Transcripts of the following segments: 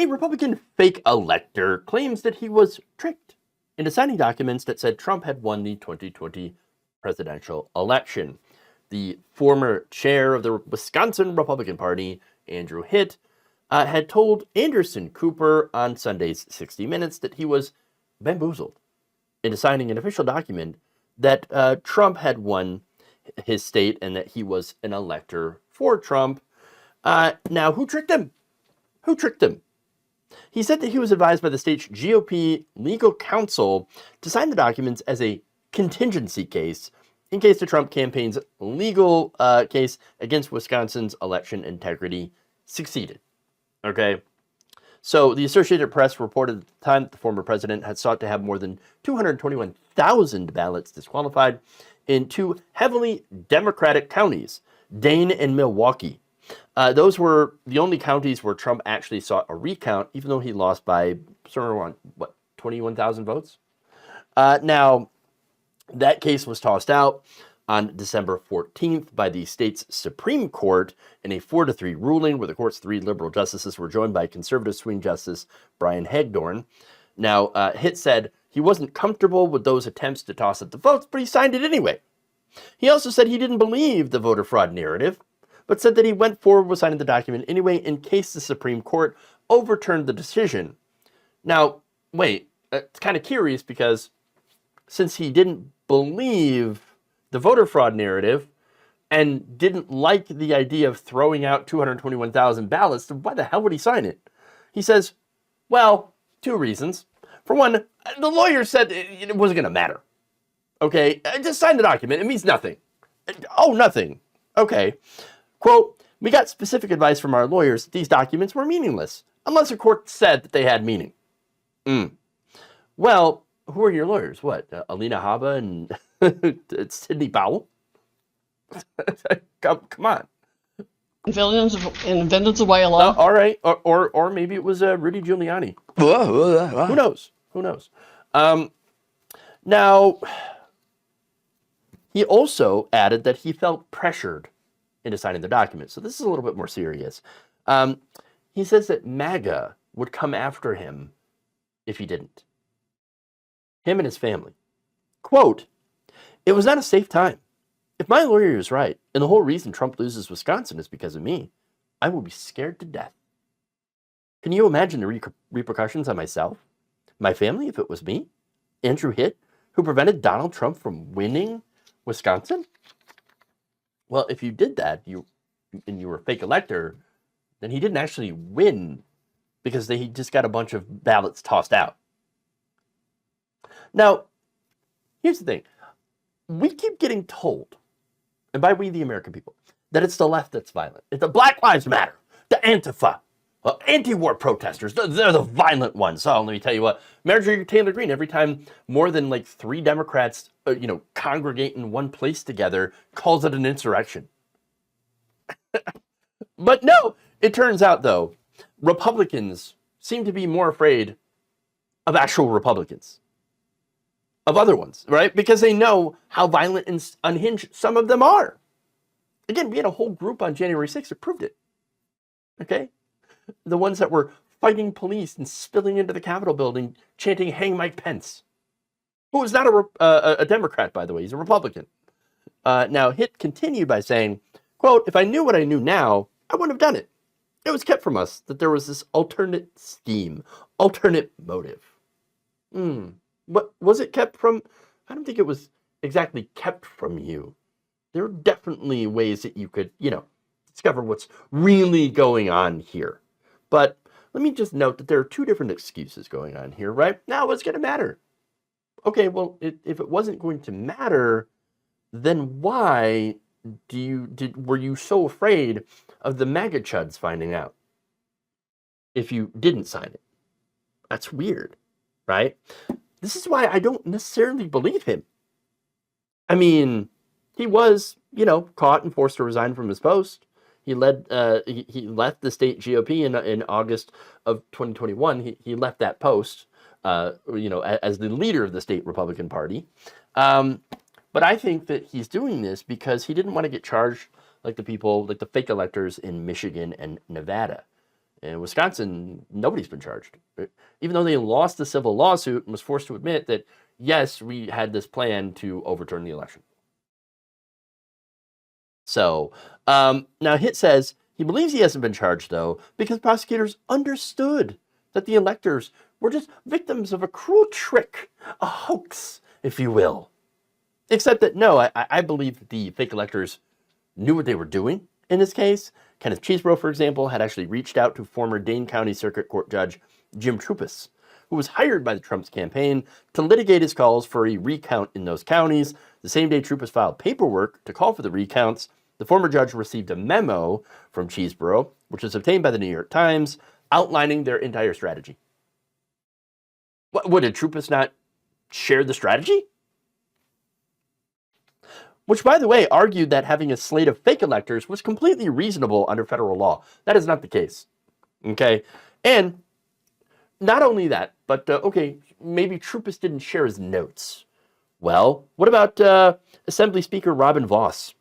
A Republican fake elector claims that he was tricked into signing documents that said Trump had won the 2020 presidential election. The former chair of the Wisconsin Republican Party, Andrew Hitt, had told Anderson Cooper on Sunday's 60 Minutes that he was bamboozled into signing an official document that Trump had won his state and that he was an elector for Trump. Now, who tricked him? Who tricked him? He said that he was advised by the state's GOP legal counsel to sign the documents as a contingency case in case the Trump campaign's legal case against Wisconsin's election integrity succeeded. Okay? So the Associated Press reported at the time that the former president had sought to have more than 221,000 ballots disqualified in two heavily Democratic counties, Dane and Milwaukee. Those were the only counties where Trump actually sought a recount, even though he lost by somewhere around, 21,000 votes? Now, that case was tossed out on December 14th by the state's Supreme Court in a 4-3 ruling where the court's 3 liberal justices were joined by conservative swing justice Brian Hagedorn. Now, Hitt said he wasn't comfortable with those attempts to toss up the votes, but he signed it anyway. He also said he didn't believe the voter fraud narrative, but said that he went forward with signing the document anyway in case the Supreme Court overturned the decision. Now, wait, it's kind of curious because since he didn't believe the voter fraud narrative and didn't like the idea of throwing out 221,000 ballots, then why the hell would he sign it? He says, well, 2 reasons. For one, the lawyer said it wasn't going to matter. Okay, just sign the document. It means nothing. Oh, nothing. Okay. Quote, we got specific advice from our lawyers that these documents were meaningless, unless a court said that they had meaning. Well, who are your lawyers? What, Alina Habba and Sidney Powell? Come on. In Venezuela. All right, or maybe it was Rudy Giuliani. Who knows? Who knows? Now, he also added that he felt pressured into signing the document. So this is a little bit more serious. He says that MAGA would come after him if he didn't. Him and his family. Quote, it was not a safe time. If my lawyer is right, and the whole reason Trump loses Wisconsin is because of me, I will be scared to death. Can you imagine the repercussions on myself, my family, if it was me, Andrew Hitt, who prevented Donald Trump from winning Wisconsin? Well, if you did that, and you were a fake elector, then he didn't actually win because he just got a bunch of ballots tossed out. Now, here's the thing. We keep getting told, and by we, the American people, that it's the left that's violent. It's the Black Lives Matter, the Antifa, anti-war protesters. They're the violent ones. So let me tell you what, Marjorie Taylor Greene, every time more than like 3 Democrats, congregate in one place together, calls it an insurrection. But no, it turns out, though, Republicans seem to be more afraid of actual Republicans, of other ones, right? Because they know how violent and unhinged some of them are. Again, we had a whole group on January 6th that proved it. Okay? The ones that were fighting police and spilling into the Capitol building, chanting, "Hang Mike Pence," who is not a Democrat, by the way. He's a Republican. Now, Hitt continued by saying, quote, if I knew what I knew now, I wouldn't have done it. It was kept from us that there was this alternate scheme, alternate motive. What was it kept from? I don't think it was exactly kept from you. There are definitely ways that you could, discover what's really going on here. But let me just note that there are 2 different excuses going on here, right? Now, what's going to matter? Okay, well, if it wasn't going to matter, then why were you so afraid of the MAGA chuds finding out if you didn't sign it? That's weird, right? This is why I don't necessarily believe him. I mean, he was, caught and forced to resign from his post. He left the state GOP in August of 2021. He left that post, as the leader of the state Republican Party. But I think that he's doing this because he didn't want to get charged like the fake electors in Michigan and Nevada. In Wisconsin, nobody's been charged. Even though they lost the civil lawsuit and was forced to admit that, yes, we had this plan to overturn the election. So, now Hitt says he believes he hasn't been charged, though, because prosecutors understood that the electors were just victims of a cruel trick, a hoax, if you will. Except that, no, I believe that the fake electors knew what they were doing in this case. Kenneth Chesebro, for example, had actually reached out to former Dane County Circuit Court Judge Jim Trupus, who was hired by the Trump's campaign to litigate his calls for a recount in those counties. The same day Trupus filed paperwork to call for the recounts, the former judge received a memo from Chesebro, which was obtained by the New York Times, outlining their entire strategy. What did Trupus not share the strategy? Which, by the way, argued that having a slate of fake electors was completely reasonable under federal law. That is not the case. Okay? And not only that, but, okay, maybe Trupus didn't share his notes. Well, what about Assembly Speaker Robin Vos,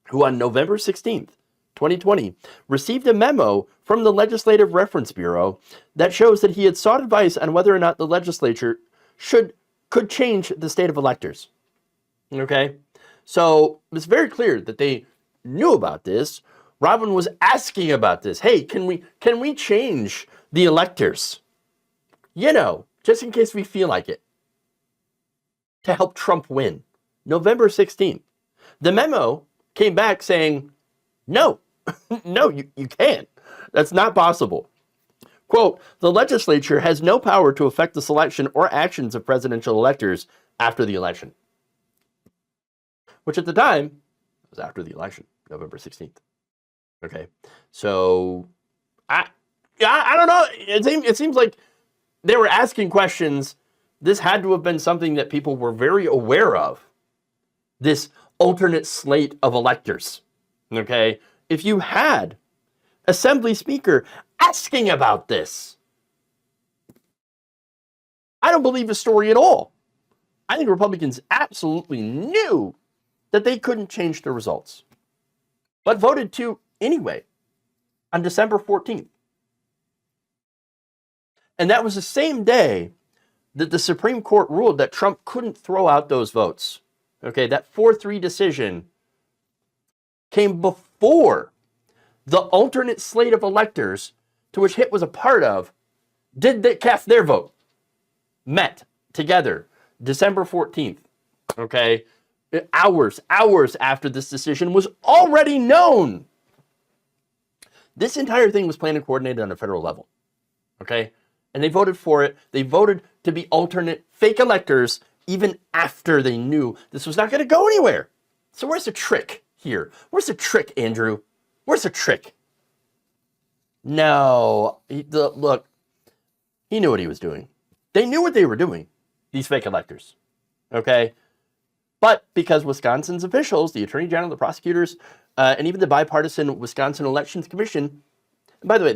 who on November 16th, 2020, received a memo from the Legislative Reference Bureau that shows that he had sought advice on whether or not the legislature could change the state of electors. Okay? So it's very clear that they knew about this. Robin was asking about this. Hey, can we change the electors? You know, just in case we feel like it. To help Trump win. November 16th. The memo came back saying, no, no, you can't. That's not possible. Quote, the legislature has no power to affect the selection or actions of presidential electors after the election. Which at the time was after the election, November 16th. Okay, so I don't know. It seems like they were asking questions. This had to have been something that people were very aware of. This alternate slate of electors. Okay, if you had Assembly Speaker asking about this, I don't believe the story at all. I think Republicans absolutely knew that they couldn't change the results, but voted to anyway on December 14th. And that was the same day that the Supreme Court ruled that Trump couldn't throw out those votes. Okay, that 4-3 decision came before the alternate slate of electors to which Hitt was a part of did cast their vote. Met together December 14th. Okay, hours after this decision was already known. This entire thing was planned and coordinated on a federal level. Okay, and they voted for it. They voted to be alternate fake electors even after they knew this was not going to go anywhere. So where's the trick here? Where's the trick, Andrew? Where's the trick? No, look, he knew what he was doing. They knew what they were doing, these fake electors. Okay? But because Wisconsin's officials, the Attorney General, the prosecutors, and even the bipartisan Wisconsin Elections Commission, and by the way,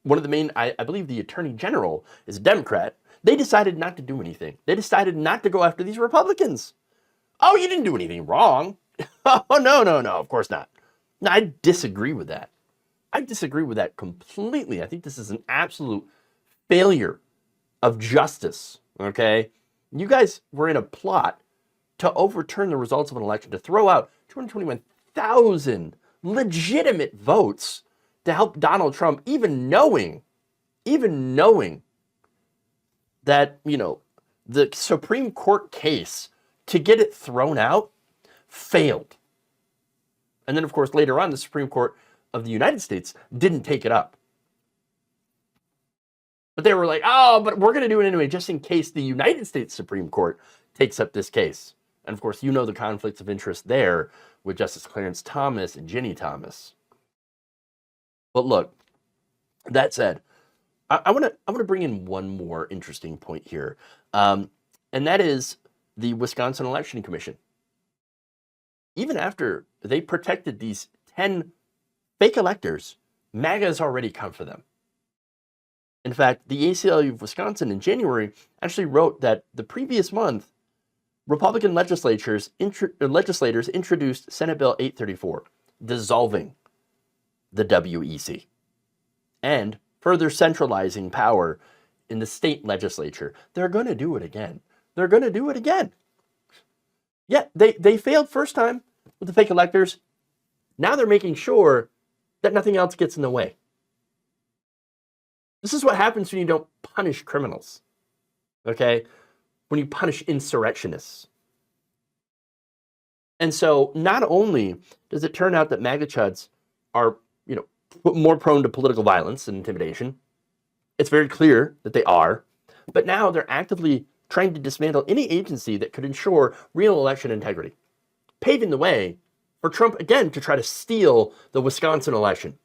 one of the main, I believe the Attorney General is a Democrat, they decided not to do anything. They decided not to go after these Republicans. Oh, you didn't do anything wrong. Oh, no, of course not. No, I disagree with that. I disagree with that completely. I think this is an absolute failure of justice, okay? You guys were in a plot to overturn the results of an election, to throw out 221,000 legitimate votes to help Donald Trump, even knowing that, you know, the Supreme Court case to get it thrown out failed. And then, of course, later on, the Supreme Court of the United States didn't take it up. But they were like, oh, but we're going to do it anyway, just in case the United States Supreme Court takes up this case. And of course, you know the conflicts of interest there with Justice Clarence Thomas and Ginny Thomas. But look, that said, I want to bring in one more interesting point here. And that is the Wisconsin Election Commission. Even after they protected these 10 fake electors, MAGA has already come for them. In fact, the ACLU of Wisconsin in January actually wrote that the previous month, Republican legislators introduced Senate Bill 834, dissolving the WEC and further centralizing power in the state legislature. They're going to do it again. They're going to do it again. Yeah, they failed first time with the fake electors. Now they're making sure that nothing else gets in the way. This is what happens when you don't punish criminals, okay? When you punish insurrectionists. And so not only does it turn out that MAGA chuds are, more prone to political violence and intimidation, it's very clear that they are, but now they're actively trying to dismantle any agency that could ensure real election integrity, paving the way for Trump again to try to steal the Wisconsin election.